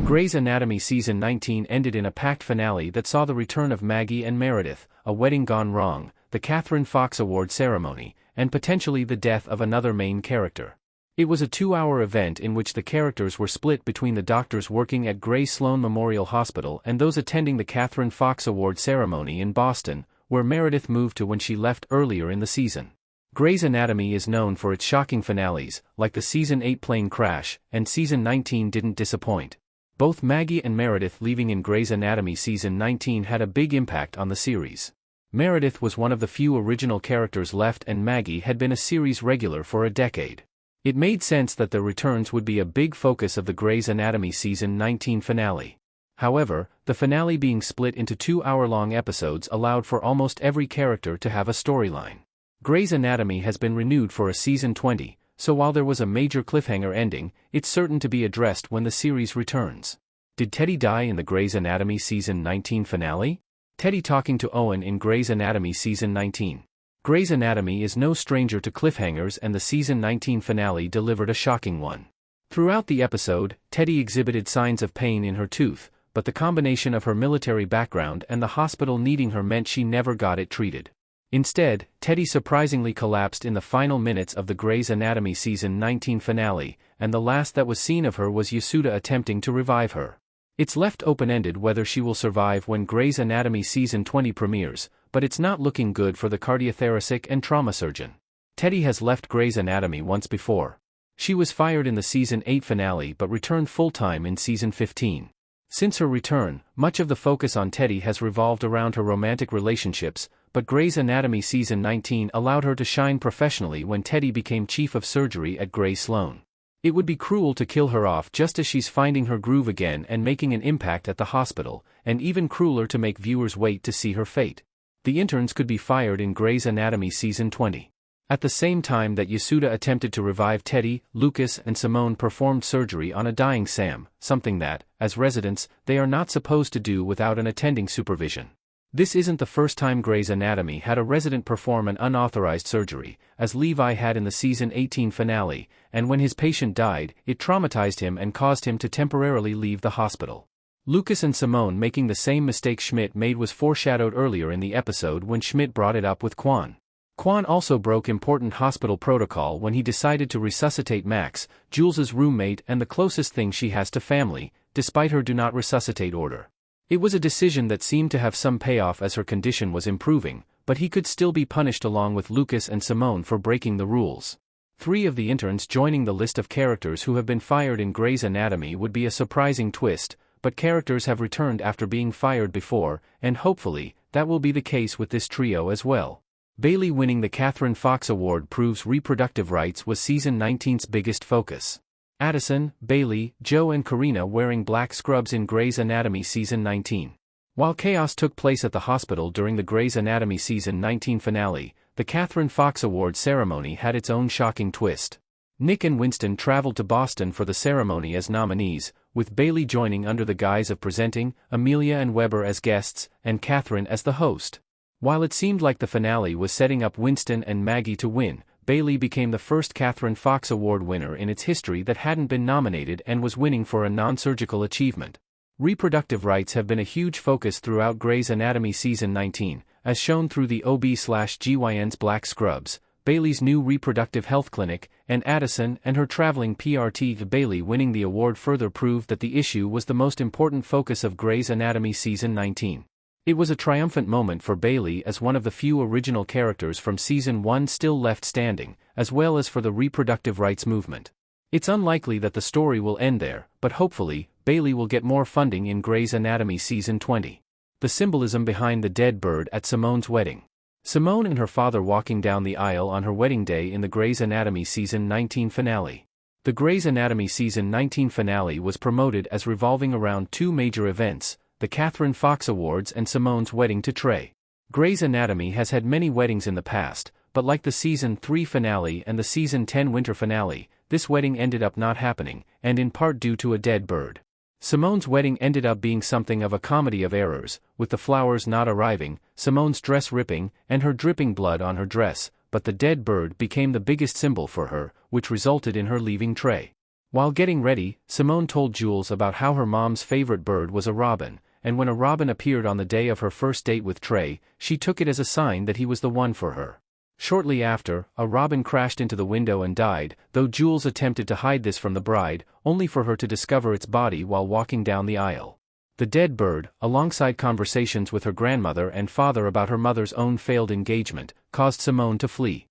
Grey's Anatomy Season 19 ended in a packed finale that saw the return of Maggie and Meredith, a wedding gone wrong, the Catherine Fox Award ceremony, and potentially the death of another main character. It was a 2-hour event in which the characters were split between the doctors working at Grey Sloan Memorial Hospital and those attending the Catherine Fox Award ceremony in Boston, where Meredith moved to when she left earlier in the season. Grey's Anatomy is known for its shocking finales, like the Season 8 plane crash, and Season 19 didn't disappoint. Both Maggie and Meredith leaving in Grey's Anatomy Season 19 had a big impact on the series. Meredith was one of the few original characters left and Maggie had been a series regular for a decade. It made sense that their returns would be a big focus of the Grey's Anatomy Season 19 finale. However, the finale being split into 2-hour-long episodes allowed for almost every character to have a storyline. Grey's Anatomy has been renewed for a Season 20, so while there was a major cliffhanger ending, it's certain to be addressed when the series returns. Did Teddy die in the Grey's Anatomy Season 19 finale? Teddy talking to Owen in Grey's Anatomy Season 19. Grey's Anatomy is no stranger to cliffhangers and the Season 19 finale delivered a shocking one. Throughout the episode, Teddy exhibited signs of pain in her tooth, but the combination of her military background and the hospital needing her meant she never got it treated. Instead, Teddy surprisingly collapsed in the final minutes of the Grey's Anatomy Season 19 finale, and the last that was seen of her was Yasuda attempting to revive her. It's left open-ended whether she will survive when Grey's Anatomy Season 20 premieres, but it's not looking good for the cardiothoracic and trauma surgeon. Teddy has left Grey's Anatomy once before. She was fired in the Season 8 finale but returned full-time in Season 15. Since her return, much of the focus on Teddy has revolved around her romantic relationships, but Grey's Anatomy Season 19 allowed her to shine professionally when Teddy became chief of surgery at Grey Sloan. It would be cruel to kill her off just as she's finding her groove again and making an impact at the hospital, and even crueler to make viewers wait to see her fate. The interns could be fired in Grey's Anatomy Season 20. At the same time that Yasuda attempted to revive Teddy, Lucas and Simone performed surgery on a dying Sam, something that, as residents, they are not supposed to do without an attending supervision. This isn't the first time Grey's Anatomy had a resident perform an unauthorized surgery, as Levi had in the Season 18 finale, and when his patient died, it traumatized him and caused him to temporarily leave the hospital. Lucas and Simone making the same mistake Schmidt made was foreshadowed earlier in the episode when Schmidt brought it up with Quan. Quan also broke important hospital protocol when he decided to resuscitate Max, Jules's roommate and the closest thing she has to family, despite her do not resuscitate order. It was a decision that seemed to have some payoff as her condition was improving, but he could still be punished along with Lucas and Simone for breaking the rules. 3 of the interns joining the list of characters who have been fired in Grey's Anatomy would be a surprising twist, but characters have returned after being fired before, and hopefully, that will be the case with this trio as well. Bailey winning the Catherine Fox Award proves reproductive rights was Season 19's biggest focus. Addison, Bailey, Joe and Karina wearing black scrubs in Grey's Anatomy Season 19. While chaos took place at the hospital during the Grey's Anatomy Season 19 finale, the Catherine Fox Award ceremony had its own shocking twist. Nick and Winston traveled to Boston for the ceremony as nominees, with Bailey joining under the guise of presenting, Amelia and Weber as guests, and Catherine as the host. While it seemed like the finale was setting up Winston and Maggie to win, Bailey became the first Catherine Fox Award winner in its history that hadn't been nominated and was winning for a non-surgical achievement. Reproductive rights have been a huge focus throughout Grey's Anatomy Season 19, as shown through the OB/GYN's black scrubs, Bailey's new reproductive health clinic, and Addison and her traveling PRT. Bailey winning the award further proved that the issue was the most important focus of Grey's Anatomy Season 19. It was a triumphant moment for Bailey as one of the few original characters from Season 1 still left standing, as well as for the reproductive rights movement. It's unlikely that the story will end there, but hopefully, Bailey will get more funding in Grey's Anatomy Season 20. The symbolism behind the dead bird at Simone's wedding. Simone and her father walking down the aisle on her wedding day in the Grey's Anatomy Season 19 finale. The Grey's Anatomy Season 19 finale was promoted as revolving around 2 major events, the Catherine Fox Awards and Simone's wedding to Trey. Grey's Anatomy has had many weddings in the past, but like the Season 3 finale and the Season 10 winter finale, this wedding ended up not happening, and in part due to a dead bird. Simone's wedding ended up being something of a comedy of errors, with the flowers not arriving, Simone's dress ripping, and her dripping blood on her dress, but the dead bird became the biggest symbol for her, which resulted in her leaving Trey. While getting ready, Simone told Jules about how her mom's favorite bird was a robin, and when a robin appeared on the day of her first date with Trey, she took it as a sign that he was the one for her. Shortly after, a robin crashed into the window and died, though Jules attempted to hide this from the bride, only for her to discover its body while walking down the aisle. The dead bird, alongside conversations with her grandmother and father about her mother's own failed engagement, caused Simone to flee.